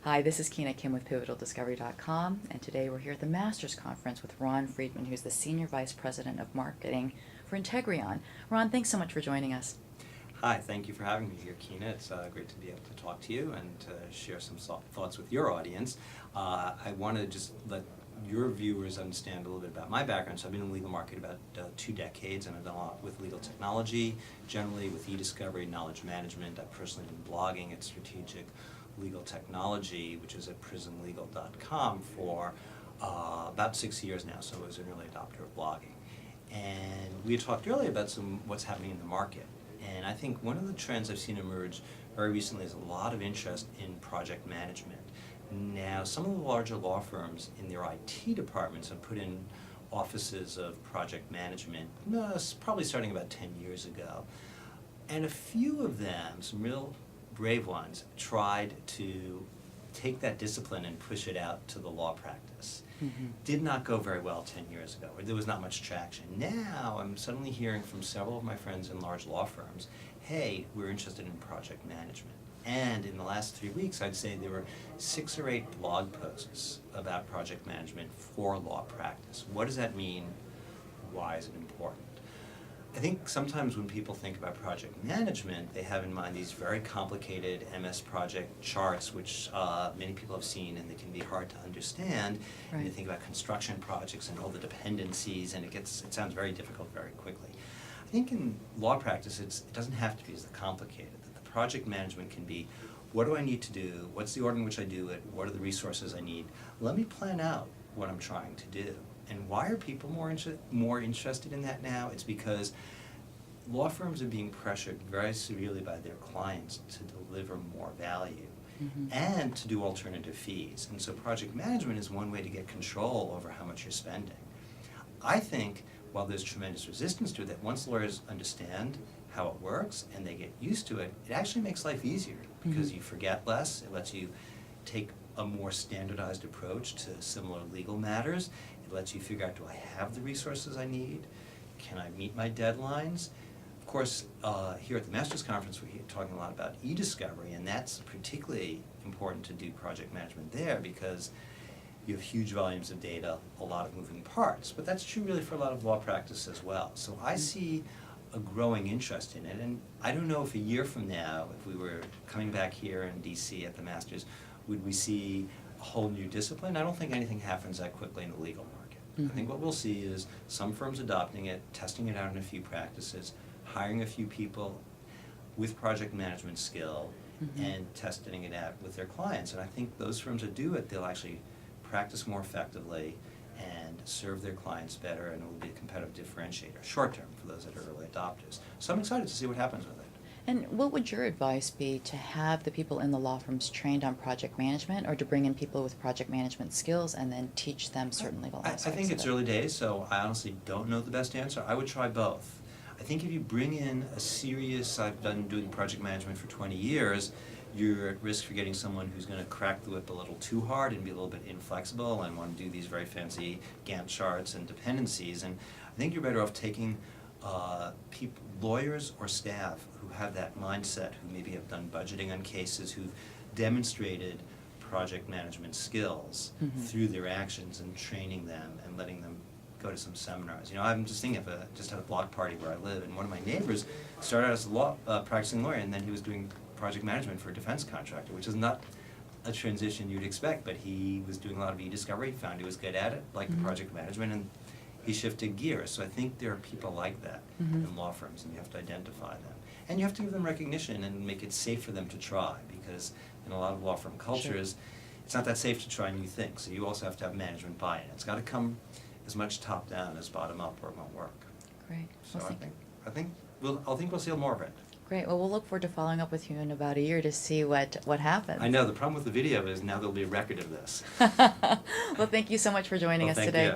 Hi, this is Keena Kim with PivotalDiscovery.com, and today we're here at the Masters Conference with Ron Friedmann, who's the Senior Vice President of Marketing for Integreon. Ron, thanks so much for joining us. Hi, thank you for having me here, Keena. It's great to be able to talk to you and to share some thoughts with your audience. I want to just let your viewers understand a little bit about my background. So I've been in the legal market about 2 decades, and I've done a lot with legal technology, generally with e-discovery, knowledge management. I've personally been blogging at Strategic Legal Technology, which is at prismlegal.com, for about 6 years now, so I was an early adopter of blogging. And we had talked earlier about what's happening in the market. And I think one of the trends I've seen emerge very recently is a lot of interest in project management. Now, some of the larger law firms in their IT departments have put in offices of project management, probably starting about 10 years ago. And a few of them, some real brave ones, tried to take that discipline and push it out to the law practice. Did not go very well 10 years ago, or there was not much traction. Now I'm suddenly hearing from several of my friends in large law firms, hey, we're interested in project management. And in the last 3 weeks, I'd say there were 6 or 8 blog posts about project management for law practice. What does that mean? Why is it important? I think sometimes when people think about project management, they have in mind these very complicated MS project charts, which many people have seen, and they can be hard to understand. Right. And you think about construction projects and all the dependencies, and it sounds very difficult very quickly. I think in law practice, it doesn't have to be as complicated. The project management can be, what do I need to do? What's the order in which I do it? What are the resources I need? Let me plan out what I'm trying to do. And why are people more interested in that now? It's because law firms are being pressured very severely by their clients to deliver more value and to do alternative fees. And so project management is one way to get control over how much you're spending. I think while there's tremendous resistance to it, that once lawyers understand how it works and they get used to it, it actually makes life easier because you forget less. It lets you take a more standardized approach to similar legal matters. It lets you figure out, do I have the resources I need? Can I meet my deadlines? Of course, here at the Masters Conference, we're talking a lot about e-discovery, and that's particularly important to do project management there because you have huge volumes of data, a lot of moving parts. But that's true really for a lot of law practice as well. So I see a growing interest in it, and I don't know if a year from now, if we were coming back here in DC at the Masters, would we see a whole new discipline? I don't think anything happens that quickly in the legal market. I think what we'll see is some firms adopting it, testing it out in a few practices, hiring a few people with project management skill, and testing it out with their clients. And I think those firms that do it, they'll actually practice more effectively and serve their clients better, and it will be a competitive differentiator, short term, for those that are early adopters. So I'm excited to see what happens with it. And what would your advice be to have the people in the law firms trained on project management, or to bring in people with project management skills and then teach them certain legal aspects? I think it's early days, so I honestly don't know the best answer. I would try both. I think if you bring in a serious, I've been doing project management for 20 years, you're at risk for getting someone who's going to crack the whip a little too hard and be a little bit inflexible and want to do these very fancy Gantt charts and dependencies. And I think you're better off taking lawyers or staff who have that mindset, who maybe have done budgeting on cases, who've demonstrated project management skills through their actions, and training them and letting them go to some seminars. You know, I'm just thinking of just had a block party where I live, and one of my neighbors started out as a practicing lawyer, and then he was doing project management for a defense contractor, which is not a transition you'd expect, but he was doing a lot of e-discovery, found he was good at it, liked the project management, and he shifted gears. So I think there are people like that in law firms, and you have to identify them. And you have to give them recognition and make it safe for them to try, because in a lot of law firm cultures, it's not that safe to try new things. So you also have to have management buy-in. It's got to come as much top down as bottom up, or it won't work. Great. So I think we'll see more of it. Great. Well, we'll look forward to following up with you in about a year to see what happens. I know the problem with the video is now there'll be a record of this. Well, thank you so much for joining us Thank today. you.